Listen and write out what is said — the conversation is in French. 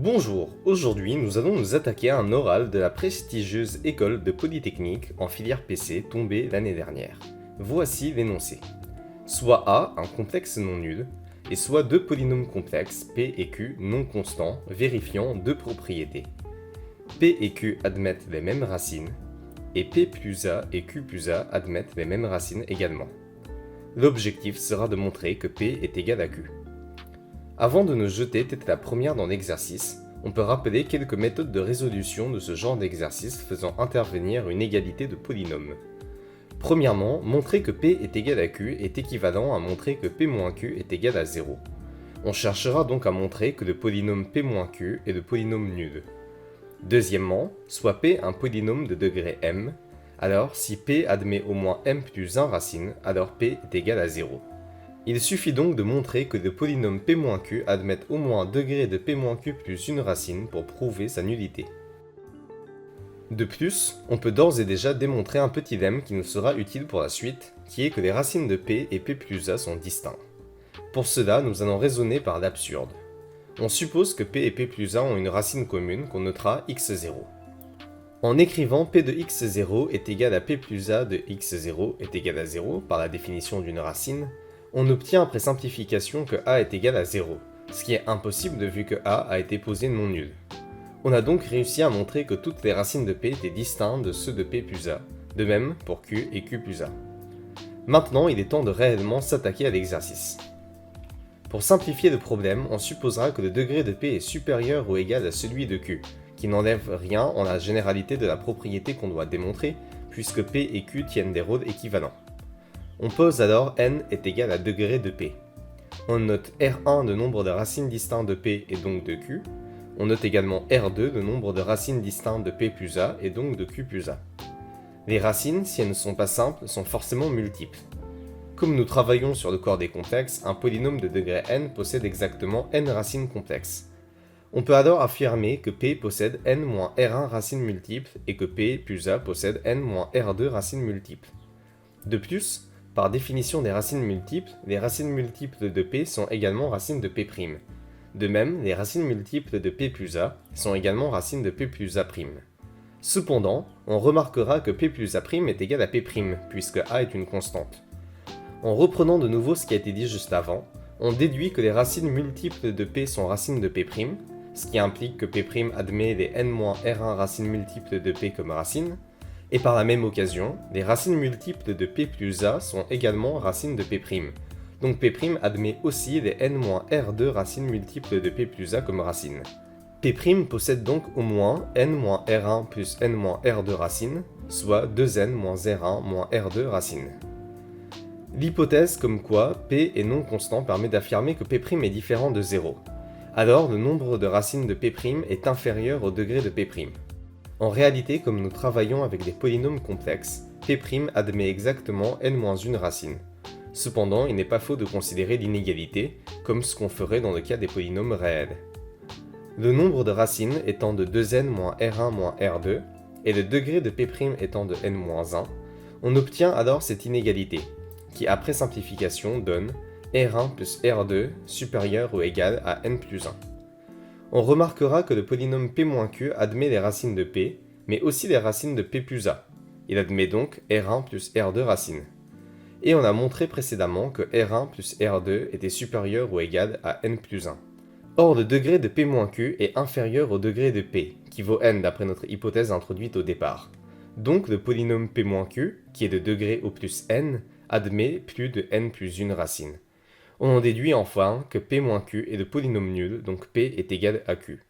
Bonjour, aujourd'hui nous allons nous attaquer à un oral de la prestigieuse école de Polytechnique en filière PC tombée l'année dernière. Voici l'énoncé. Soit A, un complexe non nul, et soit deux polynômes complexes, P et Q non constants, vérifiant deux propriétés. P et Q admettent les mêmes racines, et P plus A et Q plus A admettent les mêmes racines également. L'objectif sera de montrer que P est égal à Q. Avant de nous jeter tête la première dans l'exercice, on peut rappeler quelques méthodes de résolution de ce genre d'exercice faisant intervenir une égalité de polynômes. Premièrement, montrer que P est égal à Q est équivalent à montrer que P moins Q est égal à 0. On cherchera donc à montrer que le polynôme P moins Q est le polynôme nul. Deuxièmement, soit P un polynôme de degré m, alors si P admet au moins m plus 1 racine, alors P est égal à 0. Il suffit donc de montrer que le polynôme P-Q admette au moins un degré de P-Q plus une racine pour prouver sa nullité. De plus, on peut d'ores et déjà démontrer un petit lemme qui nous sera utile pour la suite, qui est que les racines de P et P plus A sont distincts. Pour cela, nous allons raisonner par l'absurde. On suppose que P et P plus A ont une racine commune qu'on notera x0. En écrivant P de x0 est égal à P plus A de x0 est égal à 0 par la définition d'une racine, on obtient après simplification que A est égal à 0, ce qui est impossible vu que A a été posé non nul. On a donc réussi à montrer que toutes les racines de P étaient distinctes de ceux de P plus A, de même pour Q et Q plus A. Maintenant, il est temps de réellement s'attaquer à l'exercice. Pour simplifier le problème, on supposera que le degré de P est supérieur ou égal à celui de Q, qui n'enlève rien en la généralité de la propriété qu'on doit démontrer, puisque P et Q tiennent des rôles équivalents. On pose alors n est égal à degré de P. On note R1 de nombre de racines distinctes de P et donc de Q. On note également R2 de nombre de racines distinctes de P plus A et donc de Q plus A. Les racines, si elles ne sont pas simples, sont forcément multiples. Comme nous travaillons sur le corps des complexes, un polynôme de degré n possède exactement n racines complexes. On peut alors affirmer que P possède n moins R1 racines multiples et que P plus A possède n moins R2 racines multiples. De plus, par définition des racines multiples, les racines multiples de P sont également racines de P'. De même, les racines multiples de P plus A sont également racines de P plus A'. Cependant, on remarquera que P plus A' est égal à P', puisque A est une constante. En reprenant de nouveau ce qui a été dit juste avant, on déduit que les racines multiples de P sont racines de P', ce qui implique que P' admet les n-R1 racines multiples de P comme racines, et par la même occasion, les racines multiples de P plus A sont également racines de P', donc P' admet aussi les n-R2 racines multiples de P plus A comme racines. P' possède donc au moins n-R1 plus n-R2 racines, soit 2n-R1-R2 racines. L'hypothèse comme quoi P est non constant permet d'affirmer que P' est différent de 0. Alors le nombre de racines de P' est inférieur au degré de P'. En réalité, comme nous travaillons avec des polynômes complexes, P' admet exactement n-1 racine. Cependant, il n'est pas faux de considérer l'inégalité, comme ce qu'on ferait dans le cas des polynômes réels. Le nombre de racines étant de 2n-R1-R2, et le degré de P' étant de n-1, on obtient alors cette inégalité, qui après simplification donne R1 plus R2 supérieur ou égal à n plus 1. On remarquera que le polynôme P-Q admet les racines de P, mais aussi les racines de P plus A. Il admet donc R1 plus R2 racines. Et on a montré précédemment que R1 plus R2 était supérieur ou égal à n plus 1. Or, le degré de P-Q est inférieur au degré de P, qui vaut n d'après notre hypothèse introduite au départ. Donc le polynôme P-Q, qui est de degré au plus n, admet plus de n plus 1 racine. On en déduit enfin que P-Q est le polynôme nul, donc P est égal à Q.